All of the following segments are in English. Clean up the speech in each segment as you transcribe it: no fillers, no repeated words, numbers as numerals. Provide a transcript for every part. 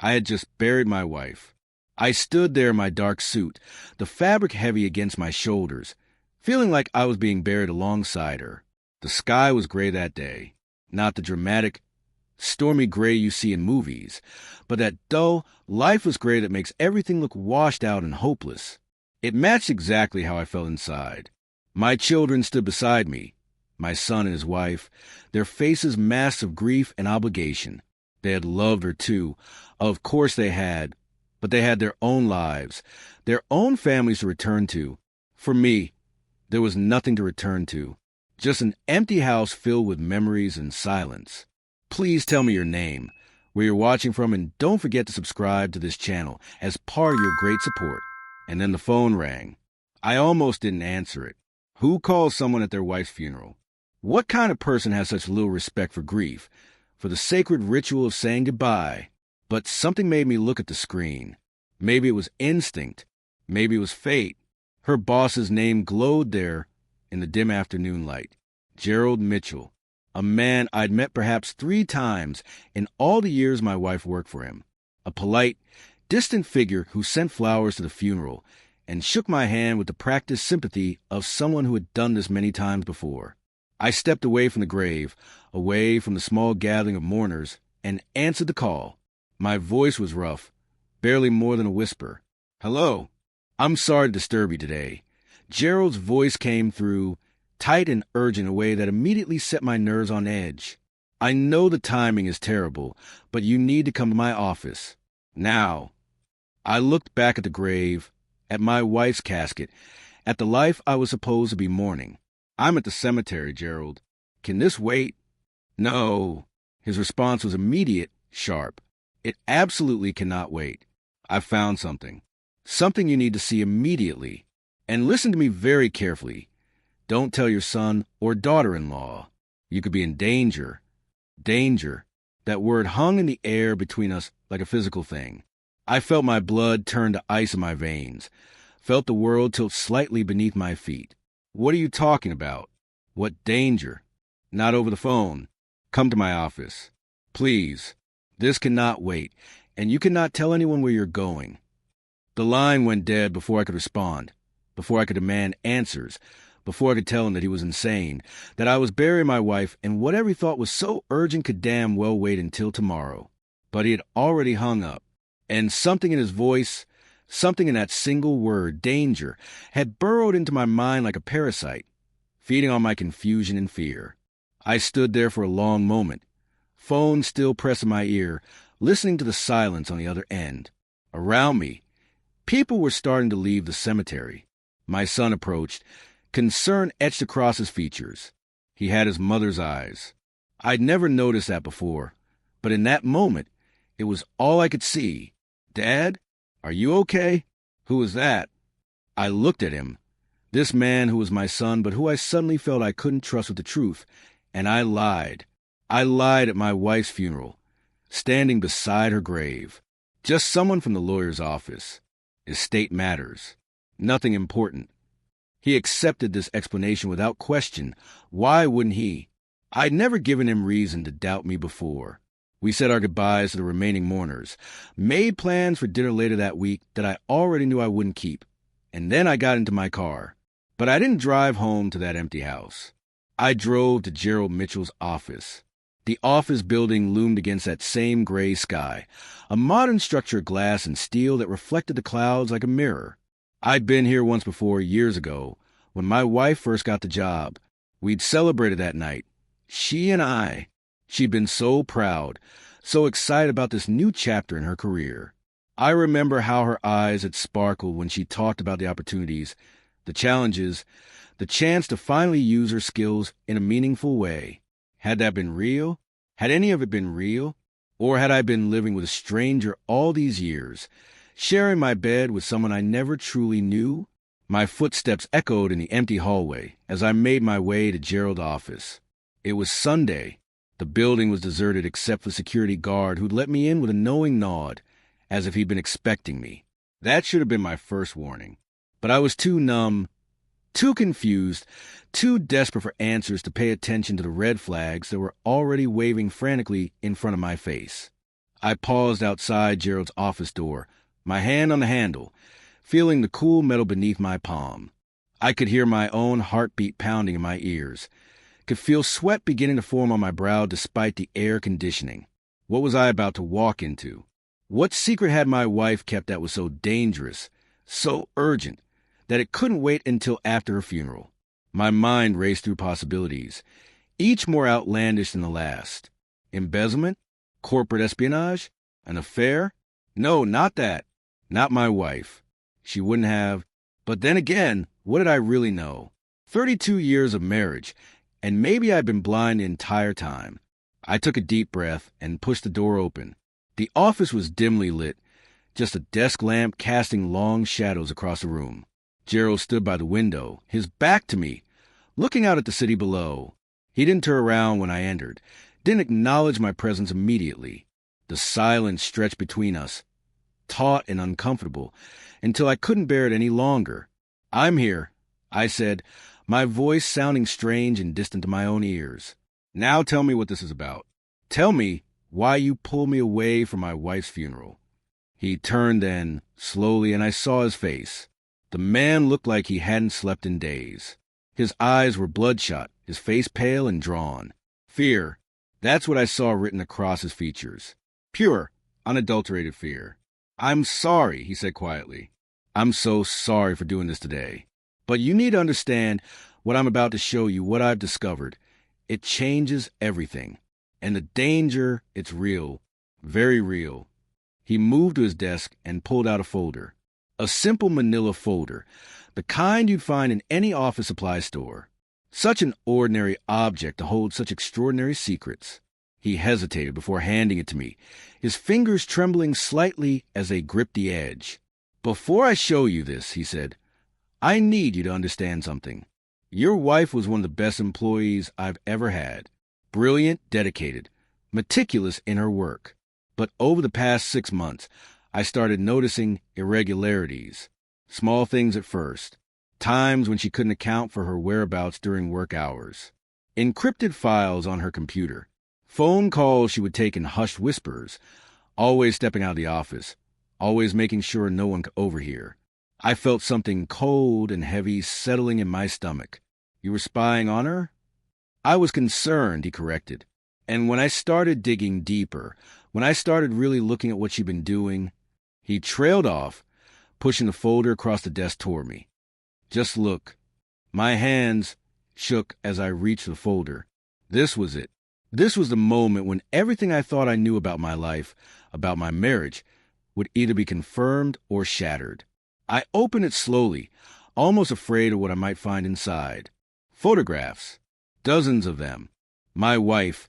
I had just buried my wife. I stood there in my dark suit, the fabric heavy against my shoulders, feeling like I was being buried alongside her. The sky was gray that day, not the dramatic, stormy gray you see in movies, but that dull, lifeless gray that makes everything look washed out and hopeless. It matched exactly how I felt inside. My children stood beside me, my son and his wife, their faces masks of grief and obligation. They had loved her too. Of course they had, but they had their own lives, their own families to return to. For me, there was nothing to return to, just an empty house filled with memories and silence. Please tell me your name, where you're watching from, and don't forget to subscribe to this channel as part of your great support. And then the phone rang. I almost didn't answer it. Who calls someone at their wife's funeral? What kind of person has such little respect for grief, for the sacred ritual of saying goodbye? But something made me look at the screen. Maybe it was instinct. Maybe it was fate. Her boss's name glowed there in the dim afternoon light. Gerald Mitchell, a man I'd met perhaps 3 times in all the years my wife worked for him. A polite, distant figure who sent flowers to the funeral and shook my hand with the practiced sympathy of someone who had done this many times before. I stepped away from the grave, away from the small gathering of mourners, and answered the call. My voice was rough, barely more than a whisper. "Hello. I'm sorry to disturb you today." Gerald's voice came through, tight and urgent, in a way that immediately set my nerves on edge. "I know the timing is terrible, but you need to come to my office. Now." I looked back at the grave, at my wife's casket, at the life I was supposed to be mourning. "I'm at the cemetery, Gerald. Can this wait?" "No." His response was immediate, sharp. "It absolutely cannot wait. I've found something. Something you need to see immediately. And listen to me very carefully. Don't tell your son or daughter-in-law. You could be in danger." Danger. That word hung in the air between us like a physical thing. I felt my blood turn to ice in my veins, felt the world tilt slightly beneath my feet. "What are you talking about? What danger?" "Not over the phone. Come to my office. Please. This cannot wait, and you cannot tell anyone where you're going." The line went dead before I could respond, before I could demand answers, before I could tell him that he was insane, that I was burying my wife, and whatever he thought was so urgent could damn well wait until tomorrow. But he had already hung up, and something in his voice, something in that single word, danger, had burrowed into my mind like a parasite, feeding on my confusion and fear. I stood there for a long moment, phone still pressing my ear, listening to the silence on the other end. Around me, people were starting to leave the cemetery. My son approached, concern etched across his features. He had his mother's eyes. I'd never noticed that before, but in that moment, it was all I could see. "Dad, are you okay?" "Who was that?" I looked at him, this man who was my son, but who I suddenly felt I couldn't trust with the truth, and I lied. I lied at my wife's funeral, standing beside her grave. Just someone from the lawyer's office. Estate matters. Nothing important. He accepted this explanation without question. Why wouldn't he? I'd never given him reason to doubt me before. We said our goodbyes to the remaining mourners, made plans for dinner later that week that I already knew I wouldn't keep, and then I got into my car. But I didn't drive home to that empty house. I drove to Gerald Mitchell's office. The office building loomed against that same gray sky, a modern structure of glass and steel that reflected the clouds like a mirror. I'd been here once before, years ago, when my wife first got the job. We'd celebrated that night. She and I. She'd been so proud, so excited about this new chapter in her career. I remember how her eyes had sparkled when she talked about the opportunities, the challenges, the chance to finally use her skills in a meaningful way. Had that been real? Had any of it been real? Or had I been living with a stranger all these years, sharing my bed with someone I never truly knew? My footsteps echoed in the empty hallway as I made my way to Gerald's office. It was Sunday. The building was deserted except for the security guard who'd let me in with a knowing nod, as if he'd been expecting me. That should have been my first warning. But I was too numb, too confused, too desperate for answers to pay attention to the red flags that were already waving frantically in front of my face. I paused outside Gerald's office door, my hand on the handle, feeling the cool metal beneath my palm. I could hear my own heartbeat pounding in my ears, could feel sweat beginning to form on my brow despite the air conditioning. What was I about to walk into? What secret had my wife kept that was so dangerous, so urgent, that it couldn't wait until after her funeral? My mind raced through possibilities, each more outlandish than the last. Embezzlement? Corporate espionage? An affair? No, not that. Not my wife. She wouldn't have. But then again, what did I really know? 32 years of marriage, and maybe I'd been blind the entire time. I took a deep breath and pushed the door open. The office was dimly lit, just a desk lamp casting long shadows across the room. Gerald stood by the window, his back to me, looking out at the city below. He didn't turn around when I entered, didn't acknowledge my presence immediately. The silence stretched between us, taut and uncomfortable, until I couldn't bear it any longer. "I'm here," I said, my voice sounding strange and distant to my own ears. "Now tell me what this is about. Tell me why you pulled me away from my wife's funeral." He turned then, slowly, and I saw his face. The man looked like he hadn't slept in days. His eyes were bloodshot, his face pale and drawn. Fear. That's what I saw written across his features. Pure, unadulterated fear. "I'm sorry," he said quietly. "I'm so sorry for doing this today. But you need to understand what I'm about to show you, what I've discovered. It changes everything. And the danger, it's real. Very real." He moved to his desk and pulled out a folder. A simple manila folder, the kind you'd find in any office supply store. Such an ordinary object to hold such extraordinary secrets. He hesitated before handing it to me, his fingers trembling slightly as they gripped the edge. "Before I show you this," he said, "I need you to understand something. Your wife was one of the best employees I've ever had. Brilliant, dedicated, meticulous in her work. But over the past 6 months, I started noticing irregularities. Small things at first. Times when she couldn't account for her whereabouts during work hours. Encrypted files on her computer. Phone calls she would take in hushed whispers. Always stepping out of the office. Always making sure no one could overhear. I felt something cold and heavy settling in my stomach. "You were spying on her?" "I was concerned," he corrected. "And when I started digging deeper, when I started really looking at what she'd been doing..." He trailed off, pushing the folder across the desk toward me. "Just look." My hands shook as I reached the folder. This was it. This was the moment when everything I thought I knew about my life, about my marriage, would either be confirmed or shattered. I opened it slowly, almost afraid of what I might find inside. Photographs. Dozens of them. My wife,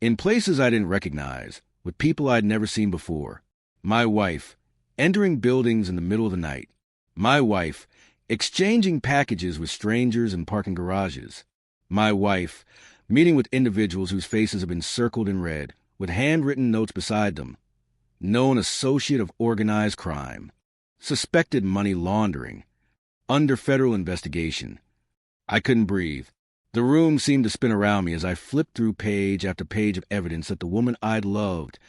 in places I didn't recognize, with people I'd never seen before. My wife, entering buildings in the middle of the night. My wife, exchanging packages with strangers in parking garages. My wife, meeting with individuals whose faces have been circled in red, with handwritten notes beside them. Known associate of organized crime. Suspected money laundering. Under federal investigation. I couldn't breathe. The room seemed to spin around me as I flipped through page after page of evidence that the woman I'd loved,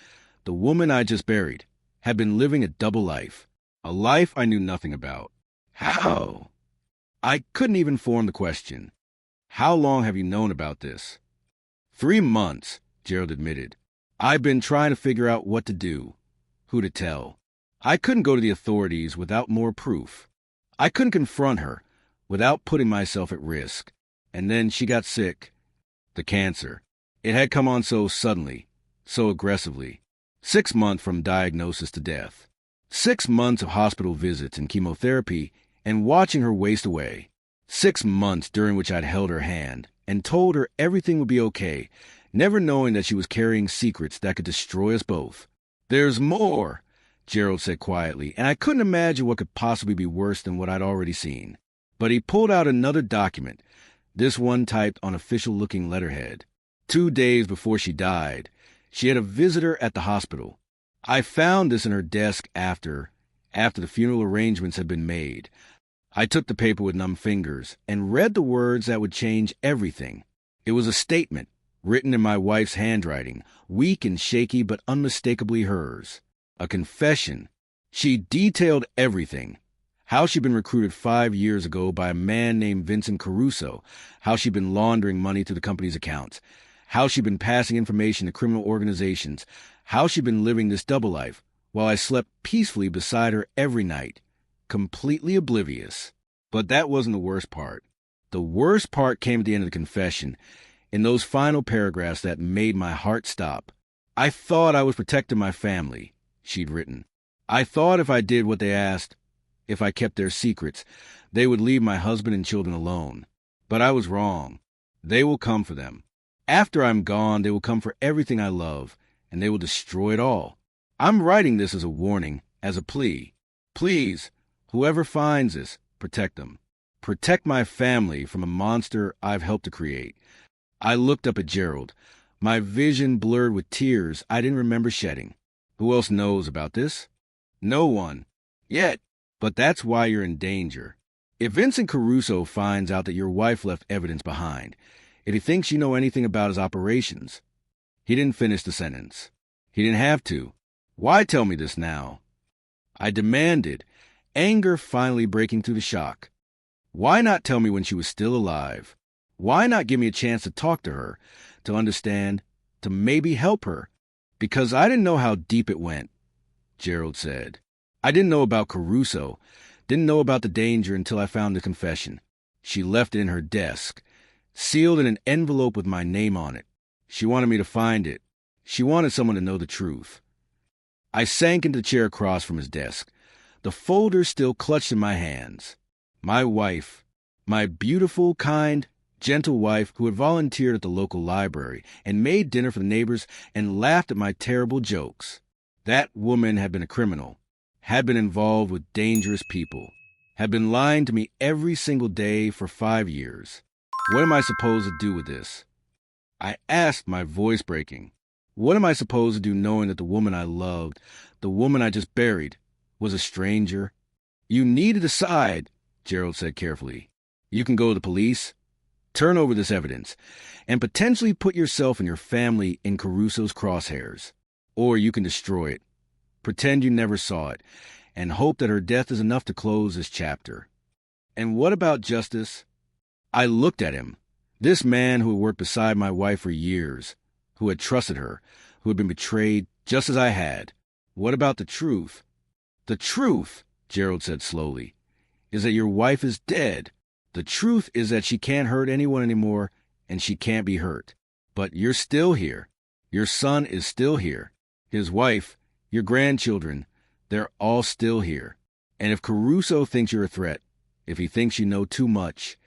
the woman I just buried, had been living a double life. A life I knew nothing about. How? I couldn't even form the question. "How long have you known about this?" 3 months, Gerald admitted. "I've been trying to figure out what to do, who to tell. I couldn't go to the authorities without more proof. I couldn't confront her without putting myself at risk. And then she got sick. The cancer. It had come on so suddenly, so aggressively. 6 months from diagnosis to death. 6 months of hospital visits and chemotherapy and watching her waste away. 6 months during which I'd held her hand and told her everything would be okay, never knowing that she was carrying secrets that could destroy us both. "There's more," Gerald said quietly, and I couldn't imagine what could possibly be worse than what I'd already seen. But he pulled out another document, this one typed on official-looking letterhead. 2 days before she died, she had a visitor at the hospital. I found this in her desk after the funeral arrangements had been made. I took the paper with numb fingers and read the words that would change everything. It was a statement, written in my wife's handwriting, weak and shaky but unmistakably hers. A confession. She detailed everything. How she'd been recruited 5 years ago by a man named Vincent Caruso, how she'd been laundering money to the company's accounts, how she'd been passing information to criminal organizations, how she'd been living this double life, while I slept peacefully beside her every night, completely oblivious. But that wasn't the worst part. The worst part came at the end of the confession, in those final paragraphs that made my heart stop. I thought I was protecting my family, she'd written. I thought if I did what they asked, if I kept their secrets, they would leave my husband and children alone. But I was wrong. They will come for them. After I'm gone, they will come for everything I love, and they will destroy it all. I'm writing this as a warning, as a plea. Please, whoever finds this, protect them. Protect my family from a monster I've helped to create. I looked up at Gerald, my vision blurred with tears I didn't remember shedding. Who else knows about this? No one. Yet. But that's why you're in danger. If Vincent Caruso finds out that your wife left evidence behind, if he thinks you know anything about his operations. He didn't finish the sentence. He didn't have to. Why tell me this now? I demanded, anger finally breaking through the shock. Why not tell me when she was still alive? Why not give me a chance to talk to her, to understand, to maybe help her? Because I didn't know how deep it went, Gerald said. I didn't know about Caruso, didn't know about the danger until I found the confession. She left it in her desk, sealed in an envelope with my name on it. She wanted me to find it. She wanted someone to know the truth. I sank into the chair across from his desk, the folder still clutched in my hands. My wife, my beautiful, kind, gentle wife who had volunteered at the local library and made dinner for the neighbors and laughed at my terrible jokes. That woman had been a criminal, had been involved with dangerous people, had been lying to me every single day for 5 years. What am I supposed to do with this? I asked, my voice breaking. What am I supposed to do knowing that the woman I loved, the woman I just buried, was a stranger? You need to decide, Gerald said carefully. You can go to the police, turn over this evidence, and potentially put yourself and your family in Caruso's crosshairs. Or you can destroy it, pretend you never saw it, and hope that her death is enough to close this chapter. And what about justice? I looked at him, this man who had worked beside my wife for years, who had trusted her, who had been betrayed just as I had. What about the truth? The truth, Gerald said slowly, is that your wife is dead. The truth is that she can't hurt anyone anymore, and she can't be hurt. But you're still here. Your son is still here. His wife, your grandchildren, they're all still here. And if Caruso thinks you're a threat, if he thinks you know too much,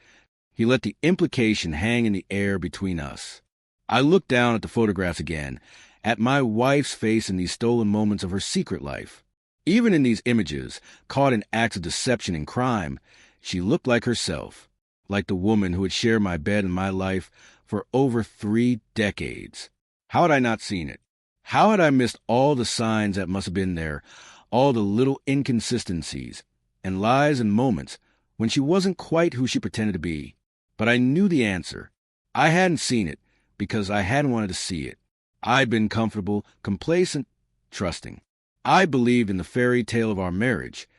he let the implication hang in the air between us. I looked down at the photographs again, at my wife's face in these stolen moments of her secret life. Even in these images, caught in acts of deception and crime, she looked like herself, like the woman who had shared my bed and my life for over 3 decades. How had I not seen it? How had I missed all the signs that must have been there, all the little inconsistencies and lies and moments when she wasn't quite who she pretended to be? But I knew the answer. I hadn't seen it because I hadn't wanted to see it. I'd been comfortable, complacent, trusting. I believed in the fairy tale of our marriage,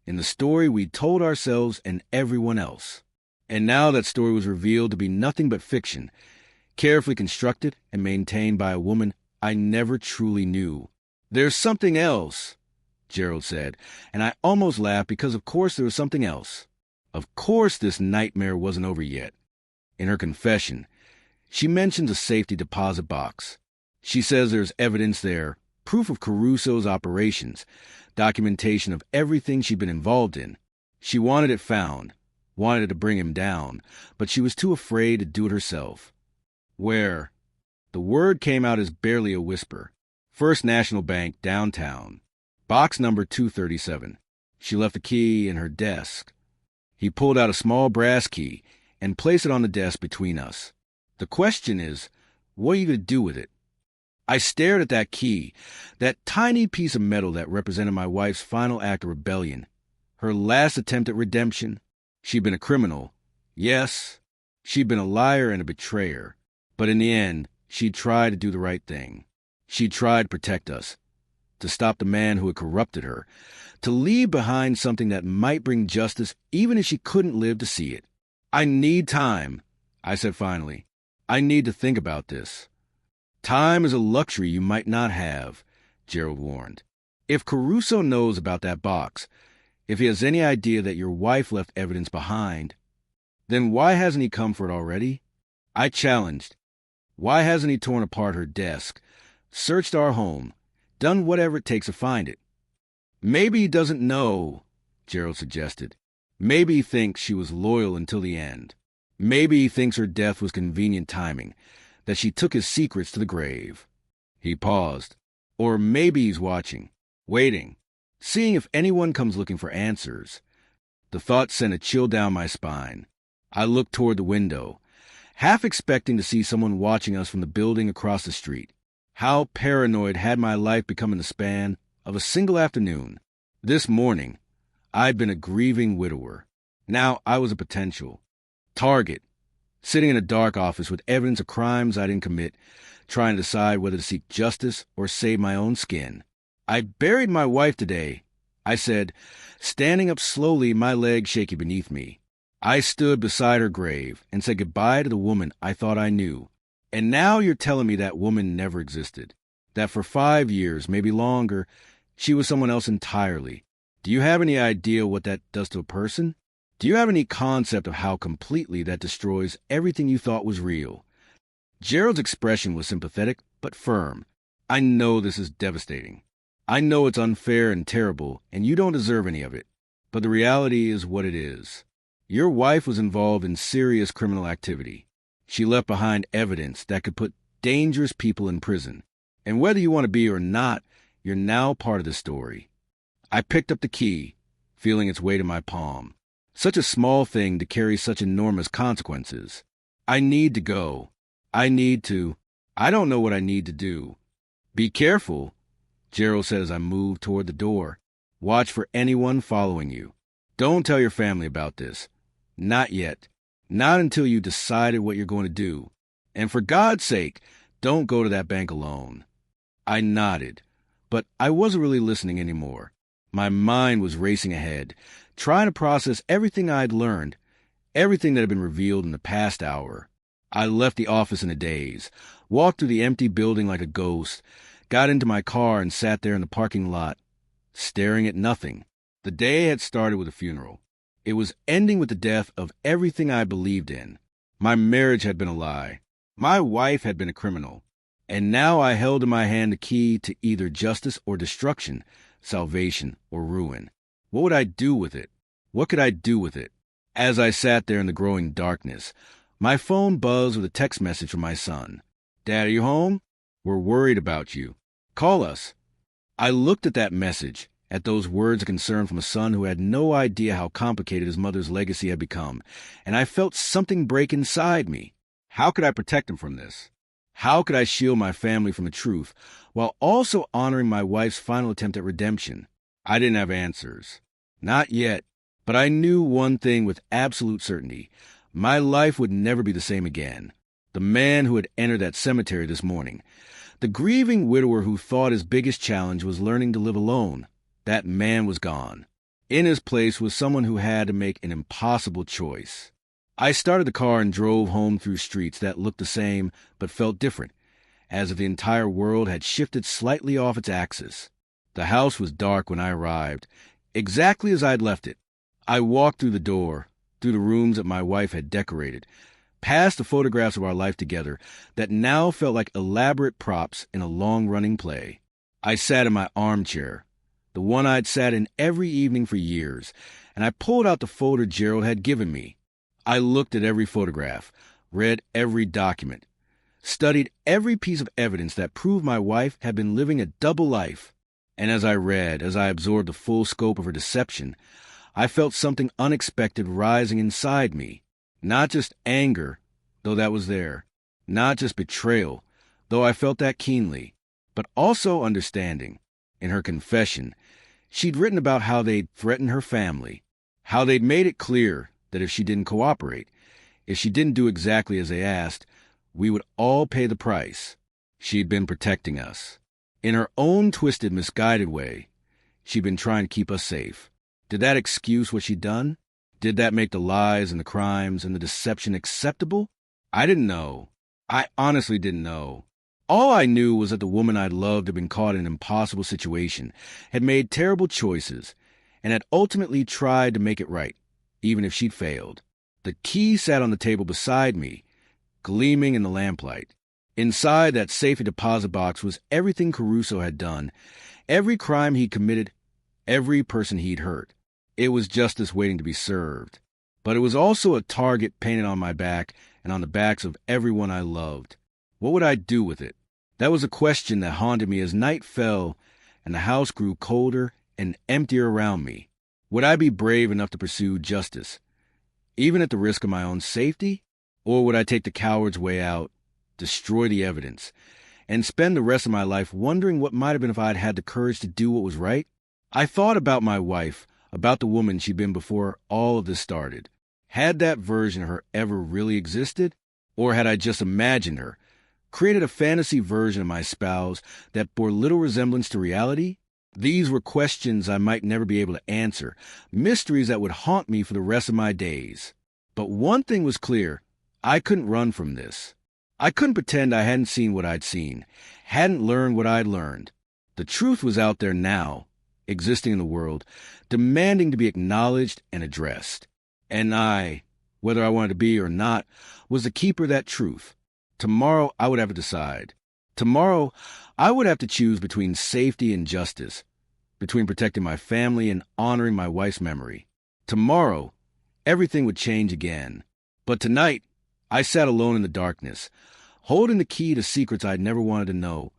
in the story we told ourselves and everyone else. And now that story was revealed to be nothing but fiction, carefully constructed and maintained by a woman I never truly knew. There's something else, Gerald said, and I almost laughed because of course there was something else. Of course this nightmare wasn't over yet. In her confession, she mentions a safety deposit box. She says there's evidence there, proof of Caruso's operations, documentation of everything she'd been involved in. She wanted it found, wanted to bring him down, but she was too afraid to do it herself. Where? The word came out as barely a whisper. First National Bank, downtown. Box number 237. She left the key in her desk. He pulled out a small brass key and placed it on the desk between us. The question is, what are you going to do with it? I stared at that key, that tiny piece of metal that represented my wife's final act of rebellion, her last attempt at redemption. She'd been a criminal. Yes, she'd been a liar and a betrayer. But in the end, She tried to do the right thing. She tried to protect us, to stop the man who had corrupted her, to leave behind something that might bring justice even if she couldn't live to see it. I need time, I said finally. I need to think about this. Time is a luxury you might not have, Gerald warned. If Caruso knows about that box, if he has any idea that your wife left evidence behind, then why hasn't he come for it already? I challenged. Why hasn't he torn apart her desk, searched our home, done whatever it takes to find it? Maybe he doesn't know, Gerald suggested. Maybe he thinks she was loyal until the end. Maybe he thinks her death was convenient timing, that she took his secrets to the grave. He paused. Or maybe he's watching, waiting, seeing if anyone comes looking for answers. The thought sent a chill down my spine. I looked toward the window, half expecting to see someone watching us from the building across the street. How paranoid had my life become in the span of a single afternoon. This morning, I'd been a grieving widower. Now I was a potential target, sitting in a dark office with evidence of crimes I didn't commit, trying to decide whether to seek justice or save my own skin. I buried my wife today, I said, standing up slowly, my legs shaky beneath me. I stood beside her grave and said goodbye to the woman I thought I knew. And now you're telling me that woman never existed, that for 5 years, maybe longer, she was someone else entirely. Do you have any idea what that does to a person? Do you have any concept of how completely that destroys everything you thought was real? Gerald's expression was sympathetic but firm. I know this is devastating. I know it's unfair and terrible, and you don't deserve any of it. But the reality is what it is. Your wife was involved in serious criminal activity. She left behind evidence that could put dangerous people in prison. And whether you want to be or not, you're now part of the story. I picked up the key, feeling its weight in my palm. Such a small thing to carry such enormous consequences. I need to go. I don't know what I need to do. Be careful, Gerald said as I moved toward the door. Watch for anyone following you. Don't tell your family about this. Not yet. Not until you decided what you're going to do. And for God's sake, don't go to that bank alone. I nodded, but I wasn't really listening anymore. My mind was racing ahead, trying to process everything I'd learned, everything that had been revealed in the past hour. I left the office in a daze, walked through the empty building like a ghost, got into my car and sat there in the parking lot, staring at nothing. The day had started with a funeral. It was ending with the death of everything I believed in. My marriage had been a lie. My wife had been a criminal. And now I held in my hand the key to either justice or destruction, salvation or ruin. What would I do with it? What could I do with it? As I sat there in the growing darkness, my phone buzzed with a text message from my son. Dad, are you home? We're worried about you. Call us. I looked at that message, at those words of concern from a son who had no idea how complicated his mother's legacy had become, and I felt something break inside me. How could I protect him from this? How could I shield my family from the truth, while also honoring my wife's final attempt at redemption? I didn't have answers. Not yet. But I knew one thing with absolute certainty. My life would never be the same again. The man who had entered that cemetery this morning, the grieving widower who thought his biggest challenge was learning to live alone, that man was gone. In his place was someone who had to make an impossible choice. I started the car and drove home through streets that looked the same but felt different, as if the entire world had shifted slightly off its axis. The house was dark when I arrived, exactly as I'd left it. I walked through the door, through the rooms that my wife had decorated, past the photographs of our life together that now felt like elaborate props in a long-running play. I sat in my armchair, the one I'd sat in every evening for years, and I pulled out the folder Gerald had given me. I looked at every photograph, read every document, studied every piece of evidence that proved my wife had been living a double life. And as I read, as I absorbed the full scope of her deception, I felt something unexpected rising inside me. Not just anger, though that was there. Not just betrayal, though I felt that keenly. But also understanding. In her confession, she'd written about how they'd threatened her family, how they'd made it clear that if she didn't cooperate, if she didn't do exactly as they asked, we would all pay the price. She'd been protecting us. In her own twisted, misguided way, she'd been trying to keep us safe. Did that excuse what she'd done? Did that make the lies and the crimes and the deception acceptable? I didn't know. I honestly didn't know. All I knew was that the woman I'd loved had been caught in an impossible situation, had made terrible choices, and had ultimately tried to make it right, even if she'd failed. The key sat on the table beside me, gleaming in the lamplight. Inside that safety deposit box was everything Caruso had done, every crime he'd committed, every person he'd hurt. It was justice waiting to be served. But it was also a target painted on my back and on the backs of everyone I loved. What would I do with it? That was a question that haunted me as night fell and the house grew colder and emptier around me. Would I be brave enough to pursue justice, even at the risk of my own safety? Or would I take the coward's way out, destroy the evidence, and spend the rest of my life wondering what might have been if I'd had the courage to do what was right? I thought about my wife, about the woman she'd been before all of this started. Had that version of her ever really existed? Or had I just imagined her, created a fantasy version of my spouse that bore little resemblance to reality? These were questions I might never be able to answer, mysteries that would haunt me for the rest of my days. But one thing was clear, I couldn't run from this. I couldn't pretend I hadn't seen what I'd seen, hadn't learned what I'd learned. The truth was out there now, existing in the world, demanding to be acknowledged and addressed. And I, whether I wanted to be or not, was the keeper of that truth. Tomorrow I would have to decide. Tomorrow I would have to choose between safety and justice, between protecting my family and honoring my wife's memory. Tomorrow, everything would change again. But tonight, I sat alone in the darkness, holding the key to secrets I'd never wanted to know,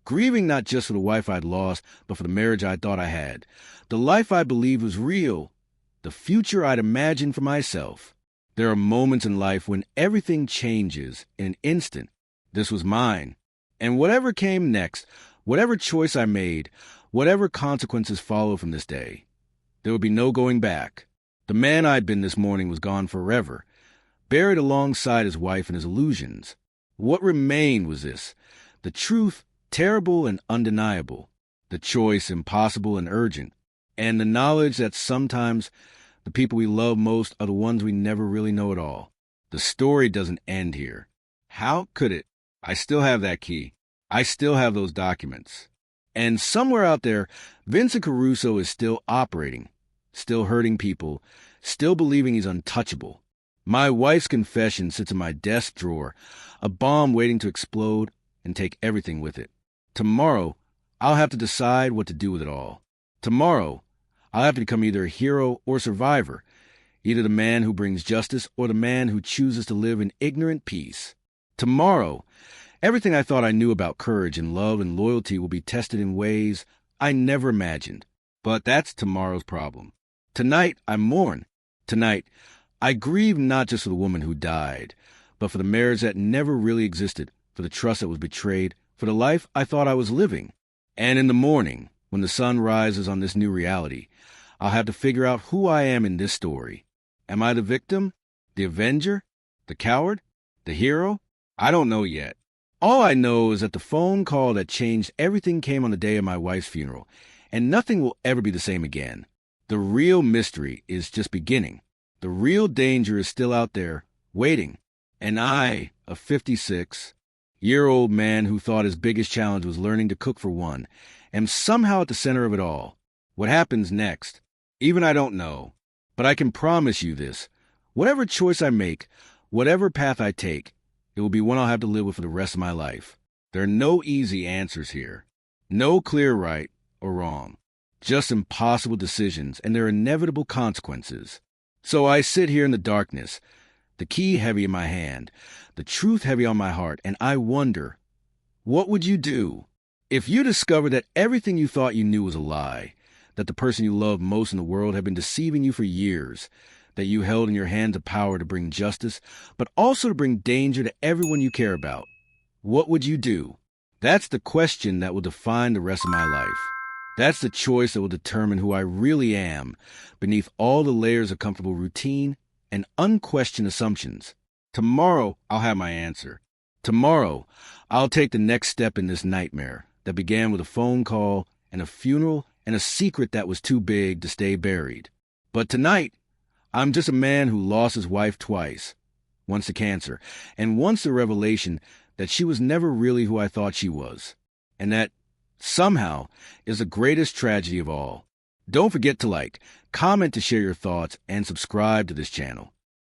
grieving not just for the wife I'd lost, but for the marriage I thought I had, the life I believed was real, the future I'd imagined for myself. There are moments in life when everything changes in an instant. This was mine. And whatever came next, whatever choice I made, whatever consequences followed from this day, there would be no going back. The man I'd been this morning was gone forever, buried alongside his wife and his illusions. What remained was this, the truth, terrible and undeniable, the choice, impossible and urgent, and the knowledge that sometimes the people we love most are the ones we never really know at all. The story doesn't end here. How could it? I still have that key. I still have those documents. And somewhere out there, Vincent Caruso is still operating, still hurting people, still believing he's untouchable. My wife's confession sits in my desk drawer, a bomb waiting to explode and take everything with it. Tomorrow, I'll have to decide what to do with it all. Tomorrow, I'll have to become either a hero or survivor, either the man who brings justice or the man who chooses to live in ignorant peace. Tomorrow, everything I thought I knew about courage and love and loyalty will be tested in ways I never imagined. But that's tomorrow's problem. Tonight, I mourn. Tonight, I grieve not just for the woman who died, but for the marriage that never really existed, for the trust that was betrayed, for the life I thought I was living. And in the morning, when the sun rises on this new reality, I'll have to figure out who I am in this story. Am I the victim? The avenger? The coward? The hero? I don't know yet. All I know is that the phone call that changed everything came on the day of my wife's funeral, and nothing will ever be the same again. The real mystery is just beginning. The real danger is still out there, waiting. And I, a 56-year-old man who thought his biggest challenge was learning to cook for one, am somehow at the center of it all. What happens next? Even I don't know. But I can promise you this. Whatever choice I make, whatever path I take, it will be one I'll have to live with for the rest of my life. There are no easy answers here. No clear right or wrong. Just impossible decisions and their inevitable consequences. So I sit here in the darkness, the key heavy in my hand, the truth heavy on my heart, and I wonder, what would you do if you discovered that everything you thought you knew was a lie, that the person you loved most in the world had been deceiving you for years, that you held in your hands the power to bring justice, but also to bring danger to everyone you care about? What would you do? That's the question that will define the rest of my life. That's the choice that will determine who I really am beneath all the layers of comfortable routine and unquestioned assumptions. Tomorrow, I'll have my answer. Tomorrow, I'll take the next step in this nightmare that began with a phone call and a funeral and a secret that was too big to stay buried. But tonight, I'm just a man who lost his wife twice. Once to cancer, and once the revelation that she was never really who I thought she was. And that, somehow, is the greatest tragedy of all. Don't forget to like, comment to share your thoughts, and subscribe to this channel.